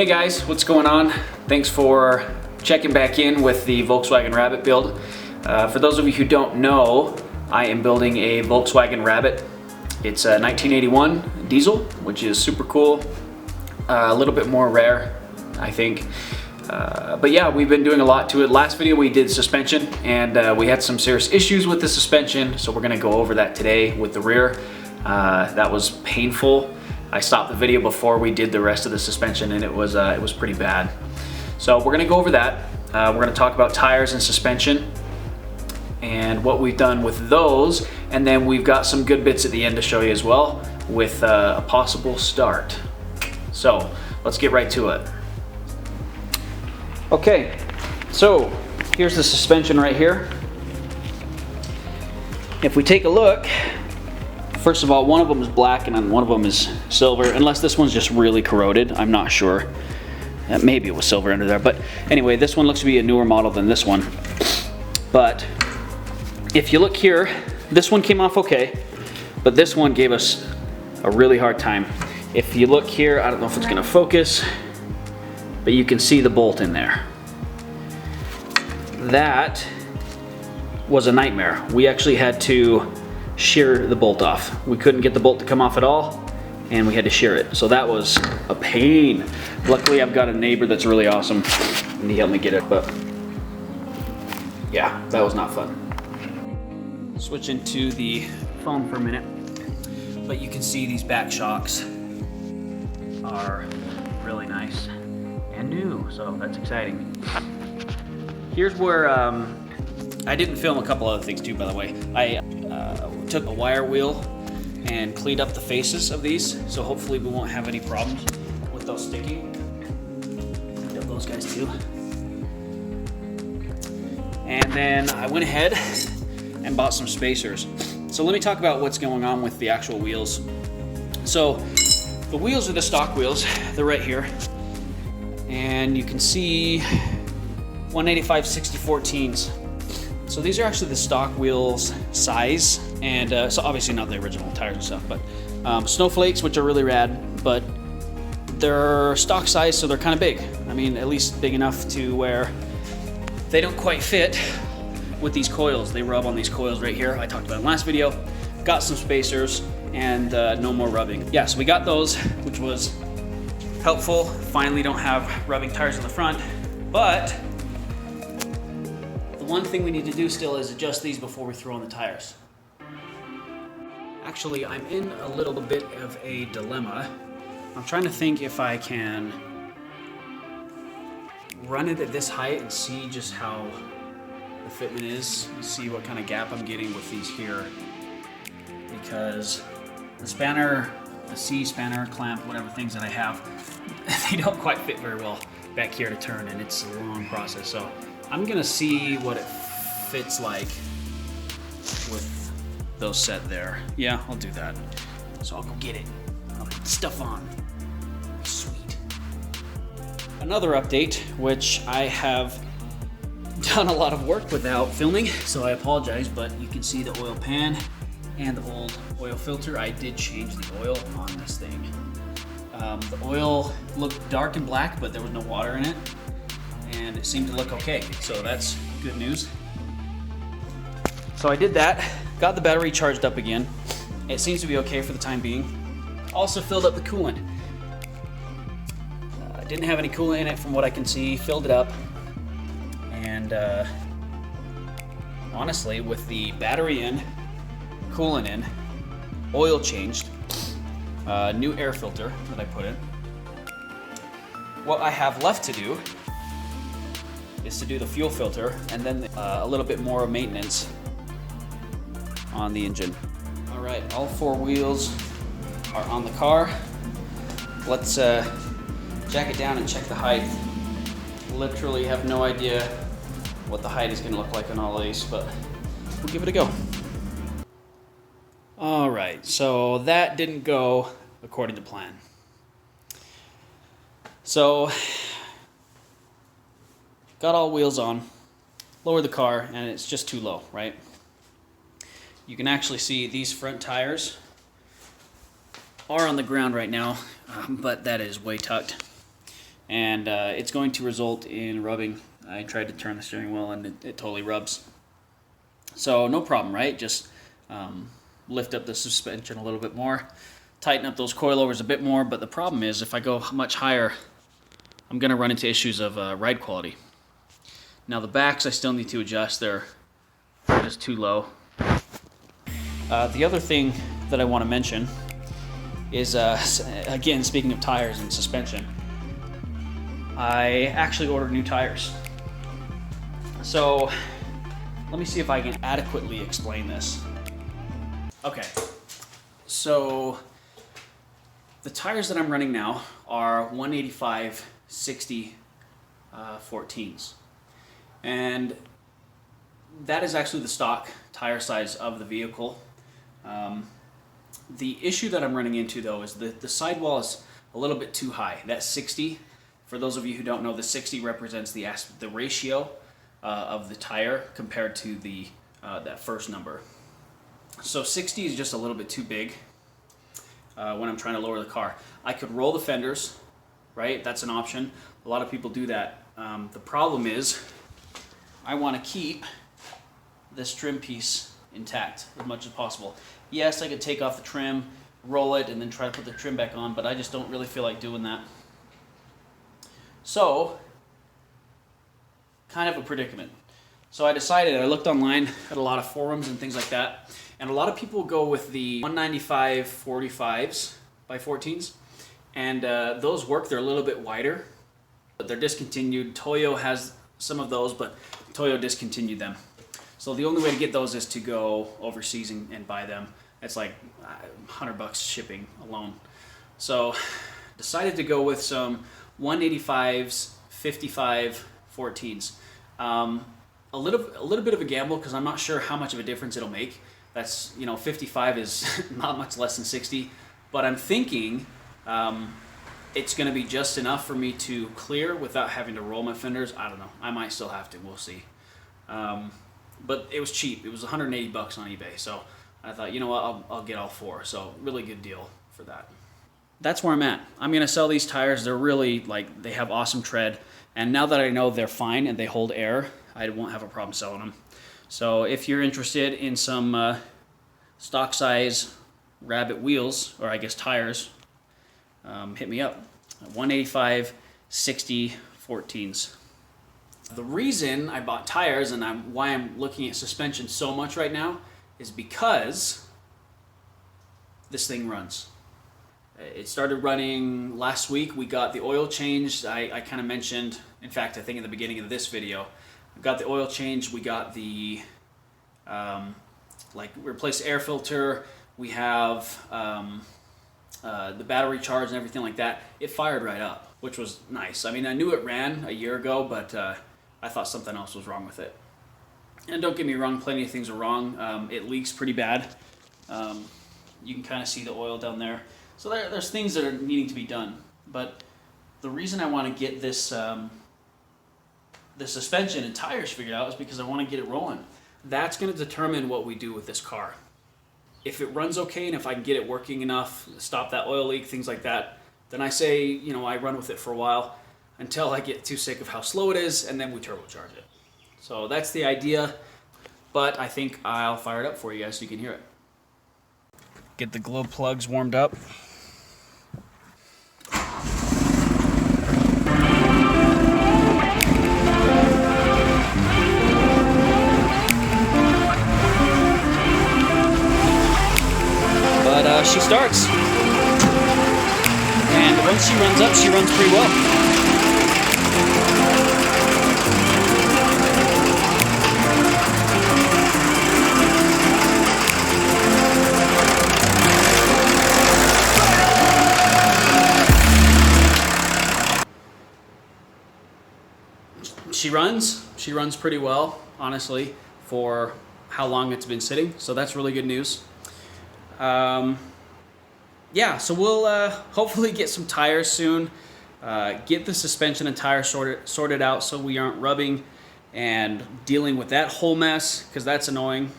Hey guys, what's going on? Thanks for checking back in with the Volkswagen Rabbit build. For those of you who don't know, I am building a Volkswagen Rabbit. It's a 1981 diesel, which is super cool. A little bit more rare, I think. But yeah, we've been doing a lot to it. Last video we did suspension, and we had some serious issues with the suspension, so we're gonna go over that today with the rear. That was painful. I stopped the video before we did the rest of the suspension, and it was pretty bad. So we're gonna go over that. We're gonna talk about tires and suspension and what we've done with those, and then we've got some good bits at the end to show you as well with a possible start. So let's get right to it. Okay, so here's the suspension right here. If we take a look, first of all, one of them is black and then one of them is silver, unless this one's just really corroded. I'm not sure. Maybe it was silver under there, but anyway, this one looks to be a newer model than this one. But if you look here, this one came off okay, but this one gave us a really hard time. If you look here, I don't know if it's gonna focus, but you can see the bolt in there. That was a nightmare. We actually had to shear the bolt off. We couldn't get the bolt to come off at all, and we had to shear it. So that was a pain. Luckily, I've got a neighbor that's really awesome, and he helped me get it, but yeah, that was not fun. Switch into the phone for a minute, but you can see these back shocks are really nice and new, so that's exciting. Here's where I didn't film a couple other things too, by the way. I took a wire wheel and cleaned up the faces of these, so hopefully we won't have any problems with those sticking. Cleaned up those guys too. And then I went ahead and bought some spacers. So let me talk about what's going on with the actual wheels. So the wheels are the stock wheels. They're right here. And you can see 185 60/14s. So these are actually the stock wheels size, and so obviously not the original tires and stuff, but snowflakes, which are really rad, but they're stock size, so they're kind of big. I mean, at least big enough to where they don't quite fit with these coils. They rub on these coils right here. I talked about in the last video. Got some spacers and no more rubbing. Yeah, so we got those, which was helpful. Finally don't have rubbing tires in the front, but the one thing we need to do still is adjust these before we throw on the tires. Actually, I'm in a little bit of a dilemma. I'm trying to think if I can run it at this height and see just how the fitment is, see what kind of gap I'm getting with these here, because the spanner, the C spanner, clamp, whatever things that I have, they don't quite fit very well back here to turn, and it's a long process. So I'm gonna see what it fits like with those set there. Yeah, I'll do that. So I'll go get it. I'll put the stuff on. Sweet. Another update, which I have done a lot of work without filming, so I apologize, but you can see the oil pan and the old oil filter. I did change the oil on this thing. The oil looked dark and black, but there was no water in it, and it seemed to look okay, so that's good news. So I did that, got the battery charged up again. It seems to be okay for the time being. Also filled up the coolant. Didn't have any coolant in it from what I can see, filled it up, and honestly, with the battery in, coolant in, oil changed, new air filter that I put in, what I have left to do is to do the fuel filter and then a little bit more maintenance on the engine. All right, all four wheels are on the car. Let's jack it down and check the height. Literally have no idea what the height is going to look like on all of these, but we'll give it a go. All right, so that didn't go according to plan. So got all wheels on, lower the car, and it's just too low, right? You can actually see these front tires are on the ground right now, but that is way tucked. and it's going to result in rubbing. I tried to turn the steering wheel and it totally rubs. So no problem, right? Just lift up the suspension a little bit more, tighten up those coilovers a bit more, but the problem is if I go much higher, I'm going to run into issues of ride quality. Now the backs I still need to adjust, they're just too low. The other thing that I want to mention is, again, speaking of tires and suspension, I actually ordered new tires. So let me see if I can adequately explain this. Okay, so the tires that I'm running now are 185/60 14s. And that is actually the stock tire size of the vehicle. The issue that I'm running into though is the sidewall is a little bit too high. That 60, for those of you who don't know, the 60 represents the ratio of the tire compared to the that first number. So 60 is just a little bit too big when I'm trying to lower the car. I could roll the fenders, right? That's an option. A lot of people do that. The problem is I want to keep this trim piece intact as much as possible. Yes, I could take off the trim, roll it, and then try to put the trim back on, but I just don't really feel like doing that. So, kind of a predicament. So I decided, I looked online at a lot of forums and things like that, and a lot of people go with the 195 45s by 14s, and those work. They're a little bit wider, but they're discontinued. Toyo has some of those, but Toyo discontinued them. So the only way to get those is to go overseas and buy them. It's like $100 shipping alone. So decided to go with some 185s, 55 14s. A little bit of a gamble because I'm not sure how much of a difference it'll make. That's, 55 is not much less than 60, but I'm thinking it's going to be just enough for me to clear without having to roll my fenders. I don't know. I might still have to. We'll see. But it was cheap. It was $180 on eBay. So I thought, you know what, I'll get all four. So really good deal for that. That's where I'm at. I'm going to sell these tires. They're really, they have awesome tread. And now that I know they're fine and they hold air, I won't have a problem selling them. So if you're interested in some stock size Rabbit wheels, or I guess tires, hit me up. 185/60 14s. The reason I bought tires and why I'm looking at suspension so much right now is because this thing runs. It started running last week. We got the oil changed. I kind of mentioned, in fact, I think in the beginning of this video, we got the oil changed. We got the replaced air filter. We have the battery charge and everything like that. It fired right up, which was nice. I mean, I knew it ran a year ago, but I thought something else was wrong with it. And don't get me wrong, plenty of things are wrong. It leaks pretty bad. You can kind of see the oil down there. So there's things that are needing to be done. But the reason I want to get this the suspension and tires figured out is because I want to get it rolling. That's going to determine what we do with this car. If it runs okay and if I can get it working enough, stop that oil leak, things like that, then I say, I run with it for a while until I get too sick of how slow it is, and then we turbocharge it. So that's the idea, but I think I'll fire it up for you guys so you can hear it. Get the glow plugs warmed up. But she starts. And once she runs up, she runs pretty well. She runs pretty well, honestly, for how long it's been sitting. So that's really good news. Yeah, so we'll hopefully get some tires soon. Get the suspension and tires sorted out so we aren't rubbing and dealing with that whole mess, because that's annoying.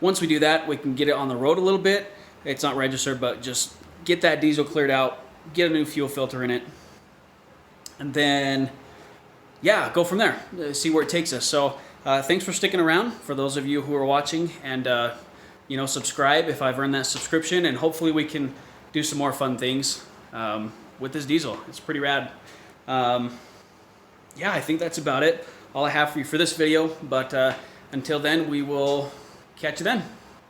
Once we do that, we can get it on the road a little bit. It's not registered, but just get that diesel cleared out, get a new fuel filter in it, and then, yeah, go from there, see where it takes us. So thanks for sticking around, for those of you who are watching, and you know, subscribe if I've earned that subscription, and hopefully we can do some more fun things with this diesel. It's pretty rad. Yeah, I think that's about it. All I have for you for this video, but until then, we will catch you then.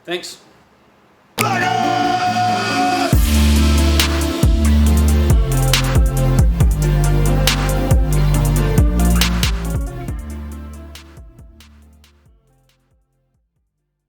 Thanks.